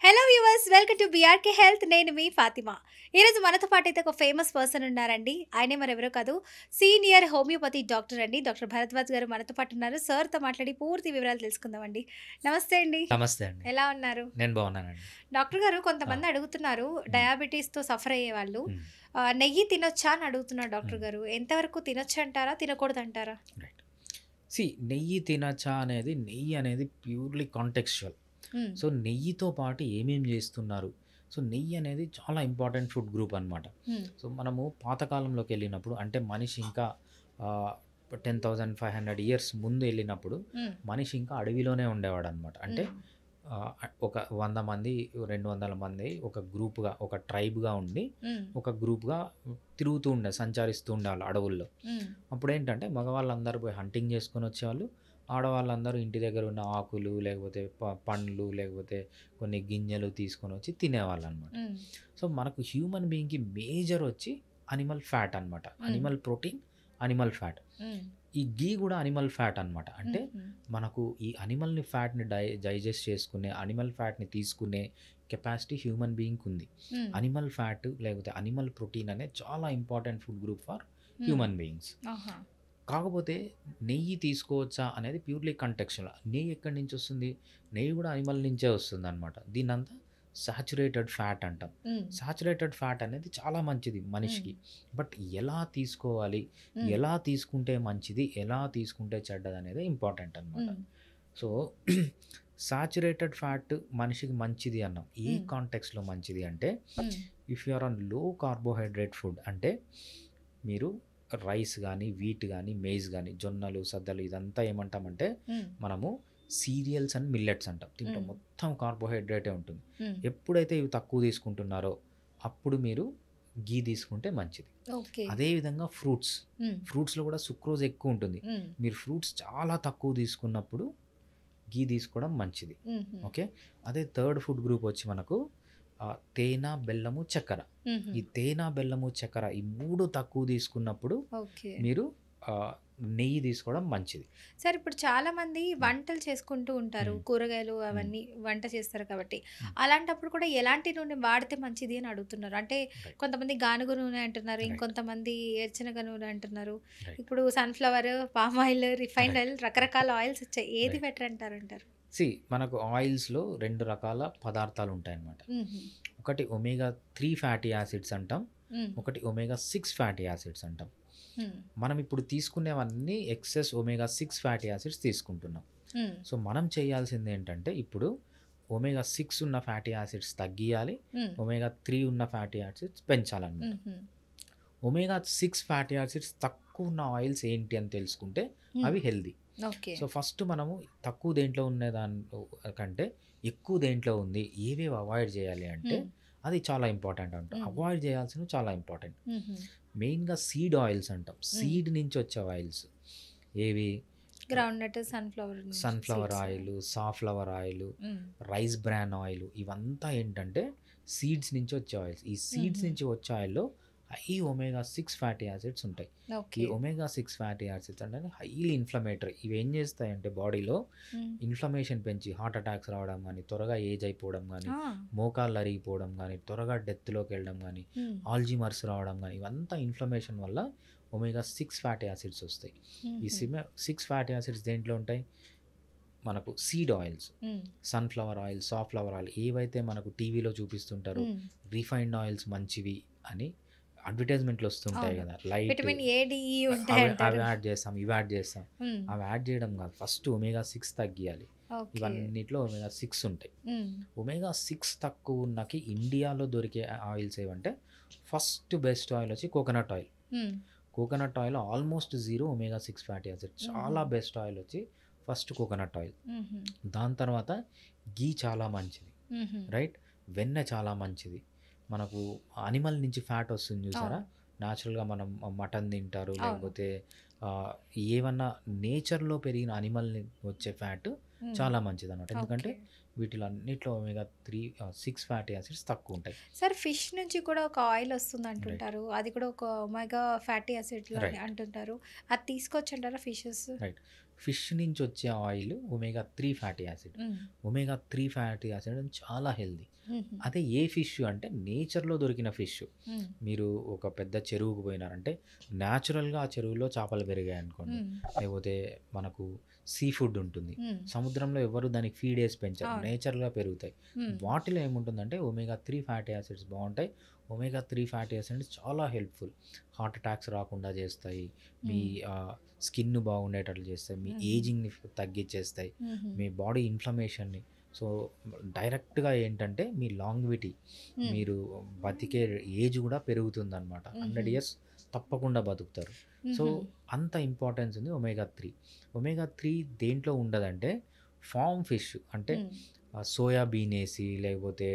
Hello viewers, welcome to BRK health. నేను మీ ఫాతిమా. ఈరోజు మనతో పాటు అయితే ఒక ఫేమస్ పర్సన్ ఉన్నారండి. ఆయనే మరెవరో కాదు, సీనియర్ హోమియోపతి డాక్టర్ అండి. డాక్టర్ భరద్వాజ్ గారు మనతో పాటు ఉన్నారు. సార్తో మాట్లాడి పూర్తి వివరాలు తెలుసుకుందామండి. నమస్తే అండి. నమస్తే అండి. ఎలా ఉన్నారు? నేను బాగున్నానండి. డాక్టర్ గారు, ఆ! కొంతమంది అడుగుతున్నారు, హ్మ్. డయాబెటీస్తో సఫర్ అయ్యే వాళ్ళు హ్మ్. నెయ్యి తినొచ్చా అని అడుగుతున్నారు డాక్టర్ హ్మ్. గారు. ఎంతవరకు తినొచ్చు అంటారా, తినకూడదంటారా? రైట్. నెయ్యి తినచ్చా అనేది నెయ్యి అనేది ప్యూర్‌లీ కాంటెక్స్చువల్. హ్మ్. నెయ్యితో పాటు ఏమేం జేస్తున్నారు? నెయ్యి అనేది చాలా ఇంపార్టెంట్ ఫుడ్ గ్రూప్ అనమాట. హ్మ్. మనము పాతకాలంలోకెళ్ళినప్పుడు అంటే మనిషి ఇంకా ఆహ్, 10,500 ఇయర్స్ ముందు ఎళ్ళినప్పుడు హ్మ్. మనిషి ఇంకా అడవిలోనే ఉండేవాడనమాట. అంటే హ్మ్. ఒక 100 మంది, 200 మంది ఒక గ్రూప్‌గా, ఒక ట్రైబ్‌గా ఉండి, హ్మ్. ఒక గ్రూప్‌గా తిరుగుతూ సంచరిస్తూ ఉండేవాళ్ళు అడవుల్లో. హ్మ్. అప్పుడేంటంటే మగవాళ్ళందరూ పోయి హంటింగ్ చేసుకొని వచ్చేవాళ్ళు. ఆడవాళ్ళందరూ ఇంటి దగ్గర ఉన్న ఆకులు, లేకపోతే పండ్లు, లేకపోతే కొన్ని గింజలు తీసుకొనొచ్చి తినేవాళ్ళనమాట. హ్మ్. మనకు హ్యూమన్ బీయింగ్‌కి మేజర్ వచ్చి అనిమల్ ఫ్యాట్ అనమాట. హ్మ్. Animal protein, animal fat. హ్మ్. ఈ ఘీ గూడా అనిమల్ ఫ్యాట్ అనమాట. అంటే హుహు. మనకు మనకు ఈ అనిమల్‌ని ఫ్యాట్‌ని డైజెస్ట్ చేసుకునే, అనిమల్ ఫ్యాట్‌ని తీసుకునే కెపాసిటీ హ్యూమన్ బీయింగ్‌కుంది. హ్మ్. అనిమల్ ఫ్యాట్ లేకపోతే అనిమల్ ప్రోటీన్ అనేది చాలా important food group for hmm. Human beings. ఆహా! కాకపోతే నెయ్యి తీసుకోవచ్చా అనేది ప్యూర్‌లీ కంటెక్స్చువల్. నెయ్యి ఎక్కడి నుంచొస్తుంది? నెయ్యి గూడా అనిమల్ నుంచే వస్తుందనమాట. దీన్నంతా సాచురేటెడ్ ఫ్యాట్ అంటాం. హ్మ్. సాచురేటెడ్ ఫ్యాట్ అనేది చాలా మంచిది హ్మ్. మనిషికి. బట్ ఎలా తీసుకోవాలి? హ్మ్. ఎలా తీసుకుంటే మంచిది? ఎలా తీసుకుంటే చెడ్డదనేదే ఇంపార్టెంట్ అనమాట. హ్మ్. సో, సాచురేటెడ్ ఫ్యాట్ మనిషికి మంచిది అన్నాం. ఏ హ్మ్. కాంటెక్స్‌లో మంచిది అంటే, హ్మ్. ఇఫ్ యూ ఆర్ ఆన్ లో కార్బోహైడ్రేట్ ఫుడ్ అంటే మీరు రైస్ గానీ, వీట్ గానీ, మేజ్ గానీ, జొన్నలు, సద్దలు ఇదంతా ఏమంటామంటే హ్మ్. మనము సీరియల్స్ అండ్ మిల్లెట్స్ అంటాం. దీంట్లో హ్మ్. మొత్తం కార్బోహైడ్రేటే ఉంటుంది. హ్మ్. ఎప్పుడైతే ఇవి తక్కువ తీసుకుంటున్నారో అప్పుడు మీరు ఘీ తీసుకుంటే మంచిది. ఓకే. అదే విధంగా ఫ్రూట్స్. హ్మ్. ఫ్రూట్స్‌లో కూడా సుక్రోజ్ ఎక్కువుంటుంది. హ్మ్. మీరు ఫ్రూట్స్ చాలా తక్కువ తీసుకున్నప్పుడు ఘీ తీసుకోవడం మంచిది. హుహు. ఓకే. అదే థర్డ్ ఫుడ్ గ్రూప్ వచ్చి మనకు తేనె, బెల్లము, చక్కెర. హుహు. ఈ తేనె, బెల్లము, చక్కెర ఈ 3 తక్కువ తీసుకున్నప్పుడు ఓకే. మీరు నెయ్యి తీసుకోవడం మంచిది. సరే, ఇప్పుడు చాలామంది హ్మ్. వంటలు చేసుకుంటూ ఉంటారు. హ్మ్. కూరగాయలు హ్మ్. అవన్నీ వంట చేస్తారు కాబట్టి. హ్మ్. అలాంటప్పుడు కూడా ఎలాంటి నూనె వాడితే మంచిది అని అడుగుతున్నారు. అంటే రైట్. కొంతమంది గానుగ నూనె అంటున్నారు. రైట్. ఇంకొంతమంది ఏరుశనగ నూనె అంటున్నారు. రైట్. ఇప్పుడు sunflower, palm oil, refined right. Oil, రకరకాల ఆయిల్స్ వచ్చాయి. ఏది రైట్. బెటర్ అంటారంటారు? మనకు ఆయిల్స్‌లో 2 రకాల పదార్థాలుంటాయన్నమాట. హుహు. ఒకటి ఒమేగా 3 ఫ్యాటీ యాసిడ్స్ అంటాం. హ్మ్. ఒకటి ఒమేగా 6 ఫ్యాటీ యాసిడ్స్ అంటాం. హ్మ్. మనం ఇప్పుడు తీసుకునేవన్నీ ఎక్సెస్ ఒమేగా 6 ఫ్యాటీ యాసిడ్స్ తీసుకుంటున్నాం. హ్మ్. మనం చేయాల్సిందేంటంటే ఇప్పుడు ఒమేగా 6 ఉన్న ఫ్యాటీ యాసిడ్స్ తగ్గియాలి. హ్మ్. ఒమేగా 3 ఉన్న ఫ్యాటీ యాసిడ్స్ పెంచాలన్నమాట. హుహు. ఒమేగా 6 ఫ్యాటీ యాసిడ్స్ తక్కువ ఉన్న ఆయిల్స్ ఏంటి అని తెలుసుకుంటే హ్మ్. అవి హెల్తీ. ఓకే. ఫస్ట్ మనము తక్కువ దేంట్లో ఉన్న దాంట్లో కంటే ఎక్కువ దేంట్లో ఉంది, ఏవేవి అవాయిడ్ చేయాలి అంటే హ్మ్. అది చాలా ఇంపార్టెంట్ అంట. హ్మ్. అవాయిడ్ చేయాల్సినవి చాలా ఇంపార్టెంట్. హుహు. మెయిన్‌గా సీడ్ ఆయిల్స్ అంటాం. హ్మ్. సీడ్ నుంచి వచ్చే ఆయిల్స్. ఏవి? గ్రౌండ్‌నట్, సన్‌ఫ్లవర్ నుంచి sunflower seeds. Oil, safflower oil, హ్మ్. రైస్ బ్రాన్ ఆయిలు ఇవంతా ఏంటంటే సీడ్స్ నుంచి వచ్చే ఆయిల్స్. ఈ సీడ్స్ హుహు. నుంచి వచ్చే ఆయిల్‌లో హై ఒమేగా 6 ఫ్యాటీ యాసిడ్స్ ఉంటాయి. ఈ ఓకే. ఒమేగా 6 ఫ్యాటీ యాసిడ్స్ అంటే హైలీ ఇన్‌ఫ్లమేటరీ. ఇవేం చేస్తాయంటే బాడీలో హ్మ్. ఇన్‌ఫ్లమేషన్ పెంచి హార్ట్ అటాక్స్ రావడం గానీ, త్వరగా ఏజ్ అయిపోవడం గానీ, ఆ! మోకాళ్ళు అరిగిపోవడం గానీ, త్వరగా డెత్‌లోకెళ్ళడం గానీ, హ్మ్. ఆల్జీమర్స్ రావడం గానీ, ఇవంతా ఇన్‌ఫ్లమేషన్ వల్ల ఒమేగా 6 ఫ్యాటీ యాసిడ్స్ వస్తాయి. ఈ హుహు. 6 ఫ్యాటీ యాసిడ్స్ దేంట్లో ఉంటాయి? మనకు సీడ్ ఆయిల్స్, హ్మ్. సన్‌ఫ్లవర్ ఆయిల్, సాఫ్లవర్ ఆయిల్ ఏవైతే మనకు టీవీలో చూపిస్తుంటారో హ్మ్. రిఫైన్డ్ ఆయిల్స్ మంచివి అని అడ్వర్టైజ్‌మెంట్‌లు వస్తుంటాయి అవును. గదా! లైట్ విటమిన్ ఏ, డి, ఈ అవి అవి ఉంటాయంటారు. యాడ్ చేస్తాం, ఇవి యాడ్ చేస్తాం. హ్మ్. అవి యాడ్ చేయడం కాదు. First omega 6 తగ్గియాలి. ఓకే. ఇవన్నిట్లో ఒమేగా 6 ఉంటాయి. హ్మ్. ఒమేగా 6 తక్కువ ఉన్నకి ఇండియాలో దొరికే ఆయిల్స్ ఏవంటే ఫస్ట్ బెస్ట్ ఆయిల్ వచ్చి కోకోనట్ ఆయిల్. హ్మ్. Coconut oil almost zero omega 6 fatty acid. హుహు. చాలా బెస్ట్ ఆయిల్ వచ్చి ఫస్ట్ కోకోనట్ ఆయిల్. హుహు. దాని తర్వాత ఘీ చాలా మంచిది. హుహు. రైట్? వెన్న చాలా మంచిది. మనకు అనిమల్ నుంచి ఫ్యాట్ వస్తుంది చూసారా? అవును. న్యాచురల్‌గా మనం మటన్ తింటారు, అవును. లేకపోతే ఆహ్, ఏవన్నా నేచర్‌లో పెరిగిన అనిమల్‌ని వచ్చే ఫ్యాట్ హ్మ్. చాలా మంచిదనమాట. ఎందుకంటే ఓకే. వీటిలో అన్నిట్లో ఒమేగా 6 ఫ్యాటీ యాసిడ్స్ తక్కువుంటాయి. సరే, ఫిష్ నుంచి కూడా ఒక ఆయిల్ రైట్. వస్తుందంటుంటారు. అది కూడా ఒక ఒమేగా ఫ్యాటీ యాసిడ్ లానే రైట్. అంటుంటారు. అది తీసుకోవచ్చంటారా ఫిషెస్? రైట్. ఫిష్ నుంచి వచ్చే ఆయిల్ ఒమేగా 3 ఫ్యాటీ యాసిడ్. హ్మ్. ఒమేగా 3 ఫ్యాటీ యాసిడ్ అనేది చాలా హెల్తీ. హుహు. అదే ఏ ఫిష్ అంటే నేచర్‌లో దొరికిన ఫిష్. హ్మ్. మీరు ఒక పెద్ద చెరువుకు పోయినారంటే న్యాచురల్‌గా ఆ చెరువులో చేపలు పెరిగాయనుకోండి. హ్మ్. లేకపోతే మనకు సీ ఫుడ్ ఉంటుంది. హ్మ్. సముద్రంలో ఎవ్వరు దానికి ఫీడ్ ఏసి పెంచరు. అవును. నేచర్‌గా పెరుగుతాయి. హ్మ్. వాటిలో ఏముంటుందంటే ఒమేగా 3 ఫ్యాటీ యాసిడ్స్ బావుంటాయి. ఒమేగా 3 ఫ్యాటీ యాసిడ్స్ చాలా హెల్ప్‌ఫుల్. హార్ట్ అటాక్స్ రాకుండా చేస్తాయి. మీ హ్మ్. స్కిన్ బాగుండేటట్లు చేస్తాయి. మీ హుహు. ఏజింగ్‌ని తగ్గించేస్తాయి. హుహు. మీ బాడీ ఇన్‌ఫ్లమేషన్‌ని సో, డైరెక్ట్‌గా ఏంటంటే మీ లాంగ్‌విటీ హ్మ్. మీరు బతికే ఏజ్ గూడా పెరుగుతుందనమాట. 100 హుహు. ఇయర్స్ తప్పకుండా బతుకుతారు. సో, హుహు. అంత ఇంపార్టెన్స్ ఉంది ఒమేగా 3. ఒమేగా 3 దేంట్లో ఉండదంటే ఫార్మ్ ఫిష్ అంటే హ్మ్. సోయా బీన్ ఏసి లేకపోతే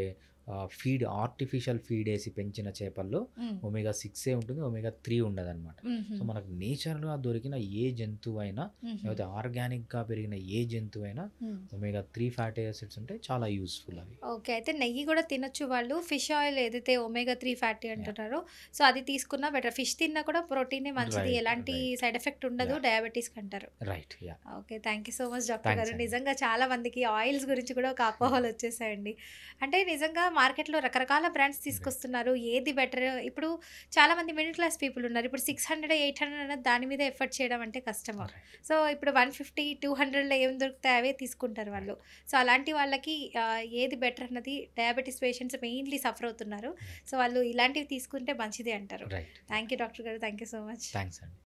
ఆర్టిఫిషియల్ ఫీడ్ ఏసి పెంచిన చేపల్లో హ్మ్. ఒమేగా 6 ఉంటుంది. ఒమేగా 3 ఉండదనమాట. హుహు. సో, మనకు నేచర్‌గా దొరికిన ఏ జంతువైనా హుహు. లేకపోతే ఆర్గానిక్‌గా పెరిగిన ఏ జంతువైనా హ్మ్. ఒమేగా 3 ఫ్యాటీ యాసిడ్స్ ఉంటాయి. చాలా యూజ్‌ఫుల్ అవి. ఓకే. అయితే నెయ్యి గూడా తినొచ్చు వాళ్ళు. ఫిష్ ఆయిల్ ఏదైతే ఒమేగా 3 ఫ్యాటీ యాహ్! అంటున్నారో, సో, అది తీసుకున్నా బెటర్. ఫిష్ తిన్నా కూడా ప్రోటీనే మంచిది. రైట్. ఎలాంటి రైట్. సైడ్ ఎఫెక్ట్ ఉండదు. యాహ్! డయాబెటిస్‌కి అంటారు. Right. Yeah! Okay. Thank you so much doctor thanks గారు. అండి. నిజంగా చాలా మందికి ఆయిల్స్ గురించి కూడా ఒక హ్మ్. అపోహలొచ్చేసాయండి. అంటే నిజంగా మార్కెట్‌లో రకరకాల బ్రాండ్స్ రైట్. తీసుకొస్తున్నారు. ఏది బెటర్? ఇప్పుడు చాలామంది మిడిల్ క్లాస్ పీపుల్ ఉన్నారు. ఇప్పుడు 600, 800 అన్నది దాని మీద ఎఫర్ట్ చేయడం అంటే కష్టము. రైట్. సో, ఇప్పుడు 150, 200లో ఏం దొరుకుతాయి అవే తీసుకుంటారు వాళ్ళు. రైట్. సో, అలాంటి వాళ్ళకి ఏది బెటర్ అన్నది డయాబెటిస్ పేషెంట్స్ మెయిన్‌లీ సఫర్ అవుతున్నారు. రైట్. సో, వాళ్ళు ఇలాంటివి తీసుకుంటే మంచిది అంటారు. రైట్. థ్యాంక్ యూ డాక్టర్ గారు. Thank you so much. Thanks అండి.